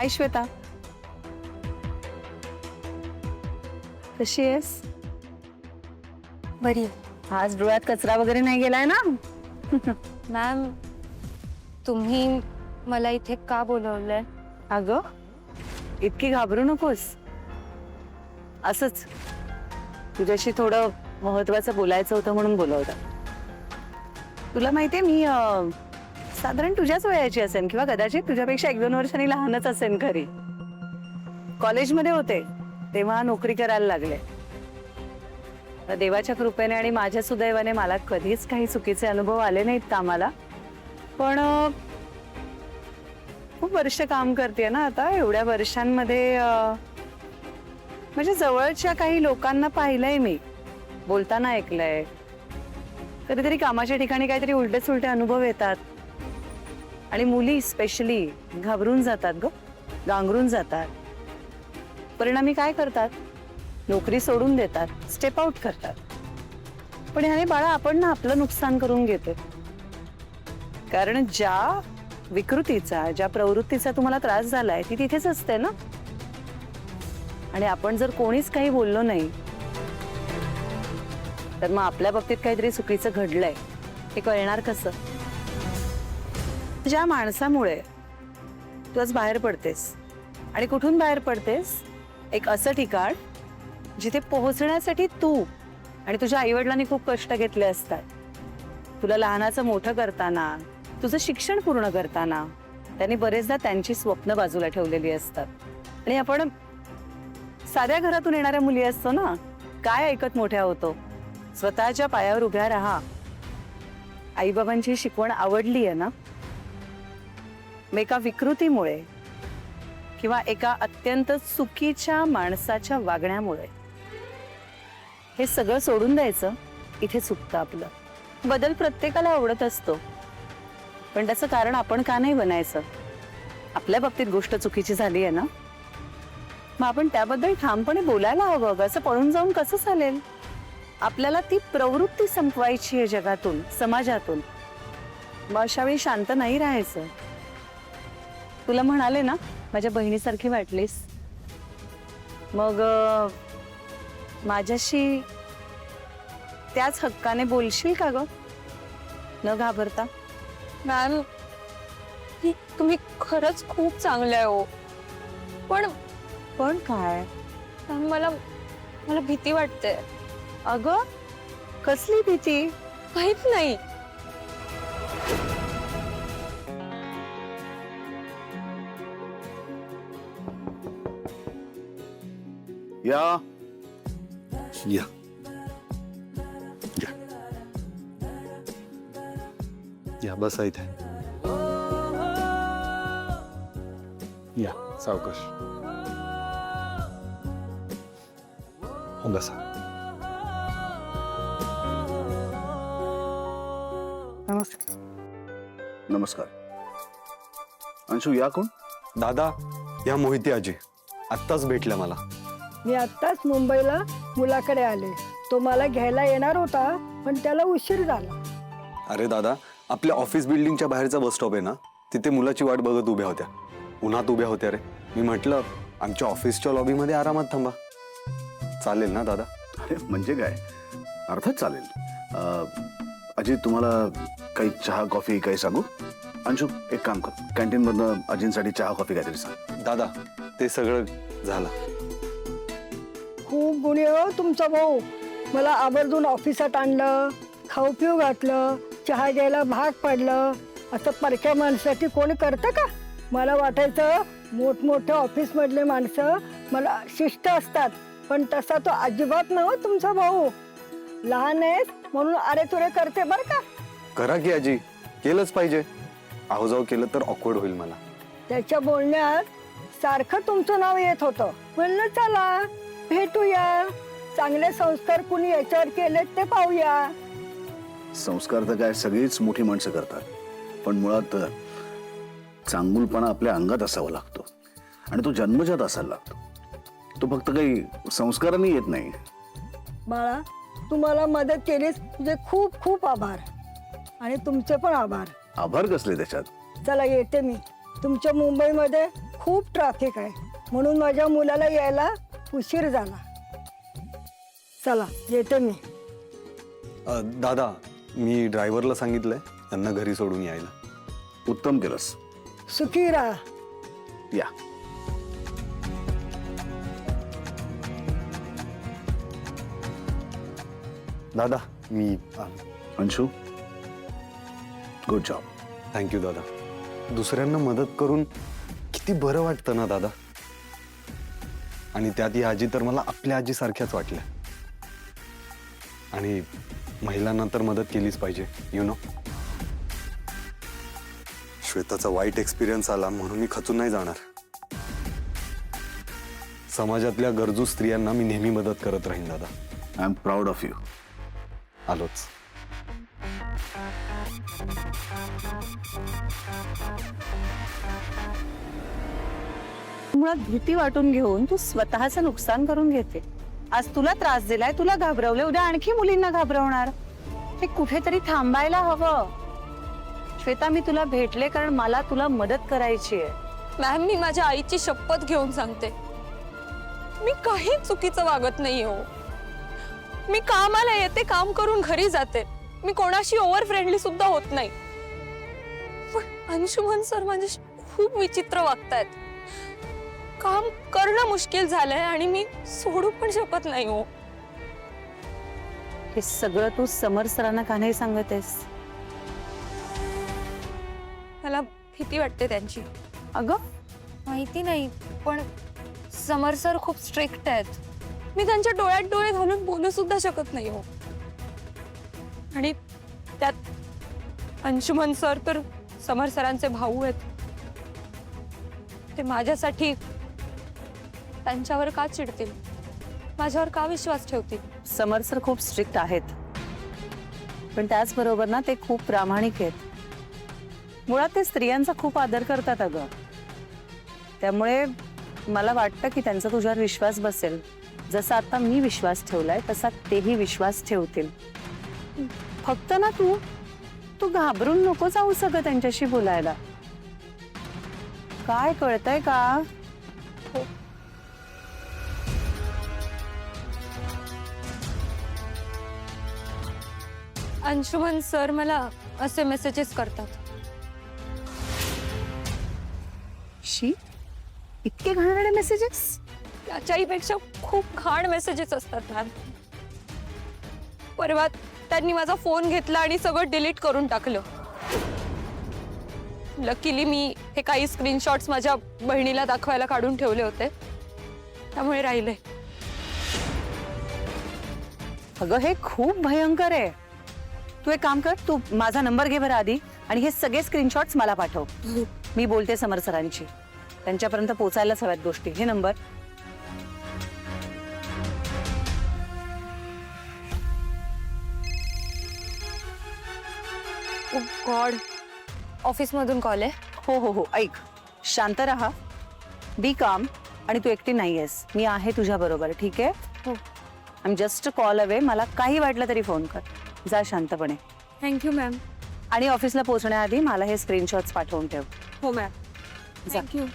हाय श्वेता, कशी आहेस? बरी. आज डोळ्यात कचरा वगैरे नाही गेलाय ना? मॅम, तुम्ही मला इथे का बोलवलंय? अगं, इतकी घाबरू नकोस. असंच तुझ्याशी थोडं महत्वाचं बोलायचं होतं म्हणून बोलवलं. तुला माहितीये मी साधारण तुझ्याच वयाची असेल किंवा कदाचित तुझ्यापेक्षा 1-2 वर्षांनी लहानच असेल खरी. कॉलेजमध्ये होते तेव्हा नोकरी करायला लागले. तर देवाच्या कृपेने आणि माझ्या सुदैवाने मला कधीच काही चुकीचे अनुभव आले नाहीत कामाला. पण खूप वर्ष काम करते ना आता. एवढ्या वर्षांमध्ये म्हणजे जवळच्या काही लोकांना पाहिलंय मी, बोलताना ऐकलंय. कधीतरी कामाच्या ठिकाणी काहीतरी उलटे सुलटे अनुभव येतात आणि मुली स्पेशली घाबरून जातात ग, गांगरून जातात. परिणामी काय करतात, नोकरी सोडून देतात, स्टेप आउट करतात. पण ह्याने बाळा आपण ना आपलं नुकसान करून घेतो. कारण ज्या विकृतीचा, ज्या प्रवृत्तीचा तुम्हाला त्रास झालाय ती तिथेच असते ना. आणि आपण जर कोणीच काही बोललो नाही तर मग आपल्या बाबतीत काहीतरी चुकीचं घडलंय हे कळणार कसं? ज्या माणसामुळे तू आज बाहेर पडतेस आणि कुठून बाहेर पडतेस, एक असं ठिकाण जिथे पोहोचण्यासाठी तू आणि तुझ्या आईवडिलांनी खूप कष्ट घेतले असतात. तुला लहानाचं मोठं करताना, तुझं शिक्षण पूर्ण करताना त्यांनी बरेचदा त्यांची स्वप्न बाजूला ठेवलेली असतात. आणि आपण साध्या घरातून येणाऱ्या मुली असतो ना, काय ऐकत मोठ्या होतो, स्वतःच्या पायावर उभ्या राहा. आईबाबांची शिकवण आवडली आहे ना. एका विकृतीमुळे किंवा एका अत्यंत चुकीच्या माणसाच्या वागण्यामुळे हे सगळं सोडून द्यायचं, इथे चुकतं आपलं. बदल प्रत्येकाला आवडत असतो, पण त्याचं कारण आपण का नाही बनायचं? आपल्या बाबतीत गोष्ट चुकीची झाली आहे ना, मग आपण त्याबद्दल ठामपणे बोलायला हवं. असं पळून जाऊन कसं चालेल? आपल्याला ती प्रवृत्ती संपवायची आहे जगातून, समाजातून. मग अशा वेळी शांत नाही राहायचं. तुला म्हणाले ना माझ्या बहिणीसारखी वाटलीस, मग माझ्याशी त्याच हक्काने बोलशील का ग, न घाबरता? मॅम, तुम्ही खरंच खूप चांगले आहे हो. पण काय? मॅम, मला भीती वाटते. अगं, कसली भीती? काहीच नाही. या या या या बसा इथे. या सावकाश. हो बसा. नमस्कार. अंशू, या कोण? दादा, या मोहिती आजी आत्ताच भेटल्या मला. मी आत्ताच मुंबईला मुलाकडे आले. तो मला घ्यायला येणार होता, पण त्याला उशीर झाला. अरे दादा, आपल्या ऑफिस बिल्डिंगच्या बाहेरचा बस स्टॉप आहे ना, तिथे मुलाची वाट बघत उभ्या होत्या. उन्हात उभ्या होत्या रे. मी म्हटलं आमच्या ऑफिसच्या लॉबीमध्ये आरामात थांबा. चालेल ना दादा? अरे म्हणजे काय, अर्थात चालेल. अजय, तुम्हाला काही चहा कॉफी काही सांगू? अंशू, एक काम कर, कॅन्टीन मधनं अजिंसाठी चहा कॉफी काहीतरी सांग. दादा, ते सगळं झालं. खूप गुणी हो तुमचा भाऊ. मला आवर्जून ऑफिसात आणलं, खाऊ पिऊ घातलं, चहा घ्यायला भाग पडलं. असं परक्या माणसासाठी कोणी करतं का? मला वाटायचं मोठमोठ्या ऑफिस मधले माणसं मला शिष्ट असतात, पण तसा तो अजिबात नव्ह तुमचा भाऊ. लहान आहेस म्हणून अरे तुरे करते बर का. करा की आजी, केलंच पाहिजे. आहो जाऊ केलं तर ऑकवर्ड होईल मला. त्याच्या बोलण्यात सारखं तुमचं नाव येत होतं. म्हणलं चला भेटूया, चांगले संस्कार कुणी याच्यावर केले ते पाहूया. संस्कार तर काय सगळीच मोठी माणसं करतात, पण मुळात चांगुलपणा आपल्या अंगात असावा लागतो आणि तो जन्मजात असायला लागतो. तो फक्त काही संस्कारांनी येत नाही. बाळा, तुम्हाला मदत केलीस तुझे खूप खूप आभार. आणि तुमचे पण आभार. आभार कसले त्याच्यात? चला येते मी. तुमच्या मुंबईमध्ये खूप ट्रॅफिक आहे म्हणून माझ्या मुलाला यायला उशीर झाला. चला येते मी. दादा मी ड्रायव्हरला सांगितलंय त्यांना घरी सोडून यायला. उत्तम केलंस. सुखी राहा. या. दादा मी अंशू, गुड जॉब. थँक्यू दादा. दुसऱ्यांना मदत करून किती बरं वाटतं ना दादा. आणि त्यात ही आजी तर मला आपल्या आजीसारख्याच वाटल्या. आणि महिलांना तर मदत केलीच पाहिजे यु नो. श्वेताचा वाईट एक्सपिरियन्स आला म्हणून मी खचून नाही जाणार. समाजातल्या गरजू स्त्रियांना मी नेहमी मदत करत राहीन दादा. I am proud of you. आलोच. मुळात भीती वाटून घेऊन तू स्वतःचं नुकसान करून घेते. आज तुला त्रास दिलाय, तुला घाबरवले, उद्या आणखी मुलींना घाबरवणार. हे कुठेतरी थांबायला हवं. श्वेता, मी तुला भेटले कारण मला तुला मदत करायची आहे. मॅम मी माझ्या आईची शपथ घेऊन सांगते, मी काही चुकीचं वागत नाही हो. मी कामाला येते, काम करून घरी जाते. मी कोणाशी ओव्हर फ्रेंडली सुद्धा होत नाही. पण अंशुमन सर माझ्याशी खूप विचित्र वागतायत. काम करणं मुश्किल झालंय आणि मी सोडू पण शकत नाही हो. हे सगळं तू समर सरांना का नाही सांगतेस? मला भीती वाटते त्यांची. अगं माहिती नाही पण समर सर खूप स्ट्रिक्ट आहेत. मी त्यांच्या डोळ्यात डोळे घालून बोलू सुद्धा शकत नाही हो. आणि त्यात अंशुमन सर तर समर सरांचे भाऊ आहेत. ते माझ्यासाठी त्यांच्यावर का चिडतील, माझ्यावर का विश्वास ठेवतील? समर सर खूप स्ट्रिक्ट आहेत, पण त्याचबरोबर ना ते खूप प्रामाणिक आहेत. मुळात ते स्त्रियांचा खूप आदर करतात अगं. त्यामुळे मला वाटतं की त्यांचा तुझ्यावर विश्वास बसेल. जसा आता मी विश्वास ठेवलाय तसा तेही विश्वास ठेवतील. फक्त ना तू घाबरून नको जाऊ सगळं त्यांच्याशी बोलायला. काय कळतंय का? अंशुमन सर मला असे मेसेजेस करतात. शी, इतके घाणेरडे मेसेजेस? त्याच्याहीपेक्षा खूप घाण मेसेजेस असतात मॅम. परवा त्यांनी माझा फोन घेतला आणि सगळं डिलीट करून टाकलं. लकीली मी हे काही स्क्रीनशॉट्स माझ्या बहिणीला दाखवायला काढून ठेवले होते, त्यामुळे राहिले. अगं हे खूप भयंकर आहे. तू एक काम कर, तू माझा नंबर घे बरं आधी आणि हे सगळे स्क्रीनशॉट्स मला पाठव. मी बोलते समर सरांची. त्यांच्यापर्यंत पोहोचायलाच हव्यात गोष्टी. हे नंबर. गॉड, ऑफिस मधून कॉल आहे. हो हो हो, ऐक, शांत राहा, बी काम. आणि तू एकटी नाहीयेस, मी आहे तुझ्या बरोबर. ठीक आहे? हो. I am just call away. मला काही वाटलं तरी फोन कर. जा शांतपणे. Thank you ma'am. आणि ऑफिसला पोहोचण्याआधी मला हे स्क्रीनशॉट्स पाठवून ठेव. हो मॅम. जा. थँक्यू.